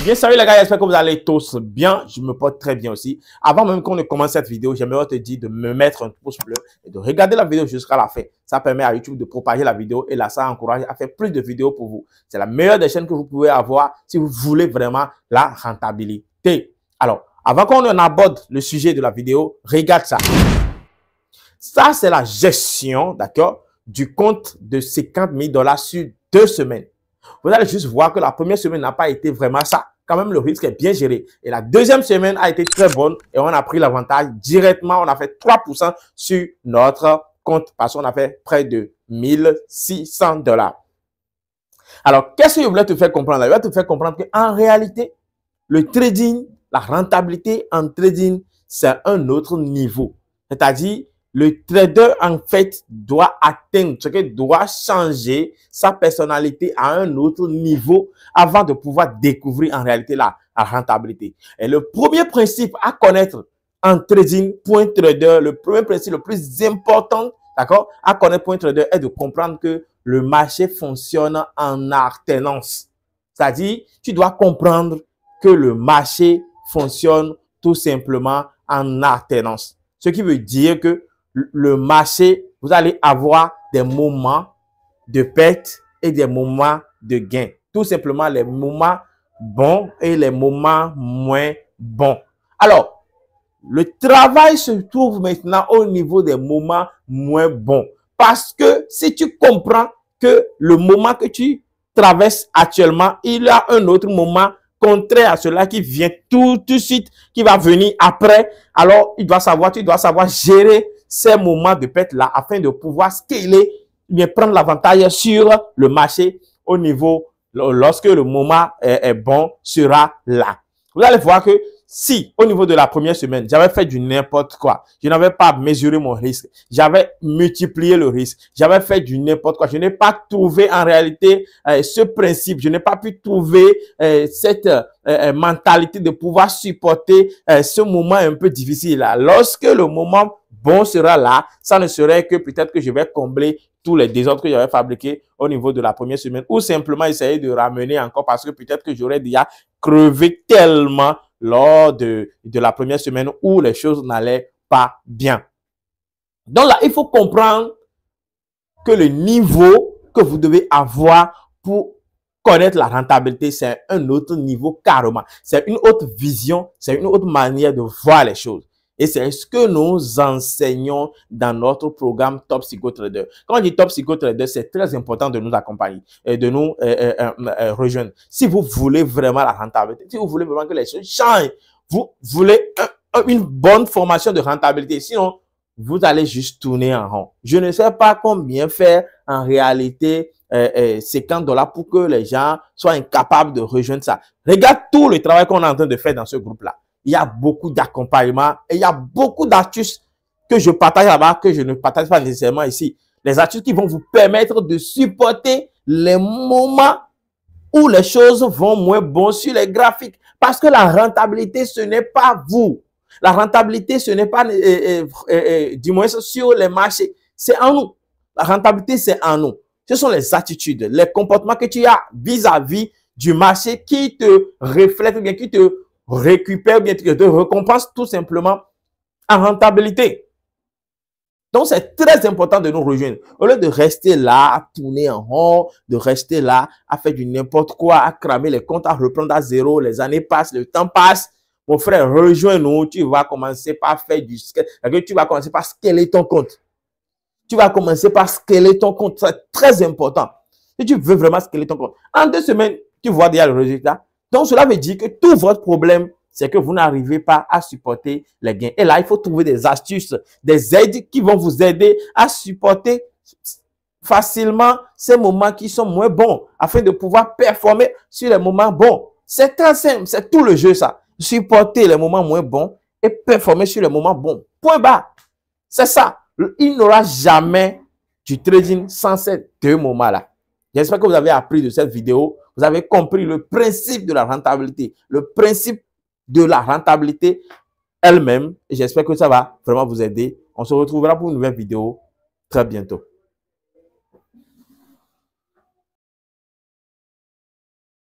Bien, salut les gars, j'espère que vous allez tous bien. Je me porte très bien aussi. Avant même qu'on ne commence cette vidéo, j'aimerais te dire de me mettre un pouce bleu et de regarder la vidéo jusqu'à la fin. Ça permet à YouTube de propager la vidéo et là, ça encourage à faire plus de vidéos pour vous. C'est la meilleure des chaînes que vous pouvez avoir si vous voulez vraiment la rentabilité. Alors, avant qu'on en aborde le sujet de la vidéo, regarde ça. Ça, c'est la gestion, d'accord, du compte de 50 000 $ sur 2 semaines. Vous allez juste voir que la première semaine n'a pas été vraiment ça. Quand même, le risque est bien géré. Et la deuxième semaine a été très bonne et on a pris l'avantage directement. On a fait 3% sur notre compte parce qu'on a fait près de 1600 $. Alors, qu'est-ce que je voulais te faire comprendre là? Je vais te faire comprendre qu'en réalité, le trading, la rentabilité en trading, c'est un autre niveau. C'est-à-dire, le trader, en fait, doit atteindre, doit changer sa personnalité à un autre niveau avant de pouvoir découvrir en réalité la rentabilité. Et le premier principe à connaître en trading pour un trader, le premier principe le plus important, d'accord, à connaître pour un trader est de comprendre que le marché fonctionne en alternance. C'est-à-dire, tu dois comprendre que le marché fonctionne tout simplement en alternance. Ce qui veut dire que le marché, vous allez avoir des moments de perte et des moments de gain. Tout simplement les moments bons et les moments moins bons. Alors, le travail se trouve maintenant au niveau des moments moins bons. Parce que si tu comprends que le moment que tu traverses actuellement, il y a un autre moment contraire à cela qui vient tout de suite, qui va venir après. Alors, tu dois savoir gérer ces moments de perte là afin de pouvoir scaler, bien prendre l'avantage sur le marché au niveau, lorsque le moment est bon, sera là. Vous allez voir que si au niveau de la première semaine, j'avais fait du n'importe quoi, je n'avais pas mesuré mon risque, j'avais multiplié le risque, j'avais fait du n'importe quoi, je n'ai pas trouvé en réalité ce principe, je n'ai pas pu trouver cette mentalité de pouvoir supporter ce moment un peu difficile là. Lorsque le moment bon sera là, ça ne serait que peut-être que je vais combler tous les désordres que j'avais fabriqués au niveau de la première semaine ou simplement essayer de ramener encore parce que peut-être que j'aurais déjà crevé tellement lors de la première semaine où les choses n'allaient pas bien. Donc là, il faut comprendre que le niveau que vous devez avoir pour connaître la rentabilité, c'est un autre niveau carrément. C'est une autre vision, c'est une autre manière de voir les choses. Et c'est ce que nous enseignons dans notre programme Top Psycho Trader. Quand on dit Top Psycho Trader, c'est très important de nous accompagner et de nous rejoindre. Si vous voulez vraiment la rentabilité, si vous voulez vraiment que les choses changent, vous voulez une bonne formation de rentabilité. Sinon, vous allez juste tourner en rond. Je ne sais pas combien faire en réalité 50 $ pour que les gens soient incapables de rejoindre ça. Regarde tout le travail qu'on est en train de faire dans ce groupe-là. Il y a beaucoup d'accompagnement et il y a beaucoup d'astuces que je partage là-bas, que je ne partage pas nécessairement ici. Les astuces qui vont vous permettre de supporter les moments où les choses vont moins bon sur les graphiques. Parce que la rentabilité, ce n'est pas vous. La rentabilité, ce n'est pas, du moins sur les marchés, c'est en nous. La rentabilité, c'est en nous. Ce sont les attitudes, les comportements que tu as vis-à-vis du marché qui te reflètent bien, qui te récupère bien, qui te récompense tout simplement en rentabilité. Donc, c'est très important de nous rejoindre. Au lieu de rester là, à tourner en rond, de rester là, à faire du n'importe quoi, à cramer les comptes, à reprendre à zéro, les années passent, le temps passe. Mon frère, rejoins-nous, tu vas commencer par faire du scaling. Tu vas commencer par scaler ton compte. Tu vas commencer par scaler ton compte. C'est très important. Si tu veux vraiment scaler ton compte, en 2 semaines, tu vois déjà le résultat. Donc, cela veut dire que tout votre problème, c'est que vous n'arrivez pas à supporter les gains. Et là, il faut trouver des astuces, des aides qui vont vous aider à supporter facilement ces moments qui sont moins bons afin de pouvoir performer sur les moments bons. C'est très simple, c'est tout le jeu ça. Supporter les moments moins bons et performer sur les moments bons. Point barre. C'est ça. Il n'aura jamais du trading sans ces 2 moments-là. J'espère que vous avez appris de cette vidéo. Vous avez compris le principe de la rentabilité. Le principe de la rentabilité elle-même. Et j'espère que ça va vraiment vous aider. On se retrouvera pour une nouvelle vidéo très bientôt.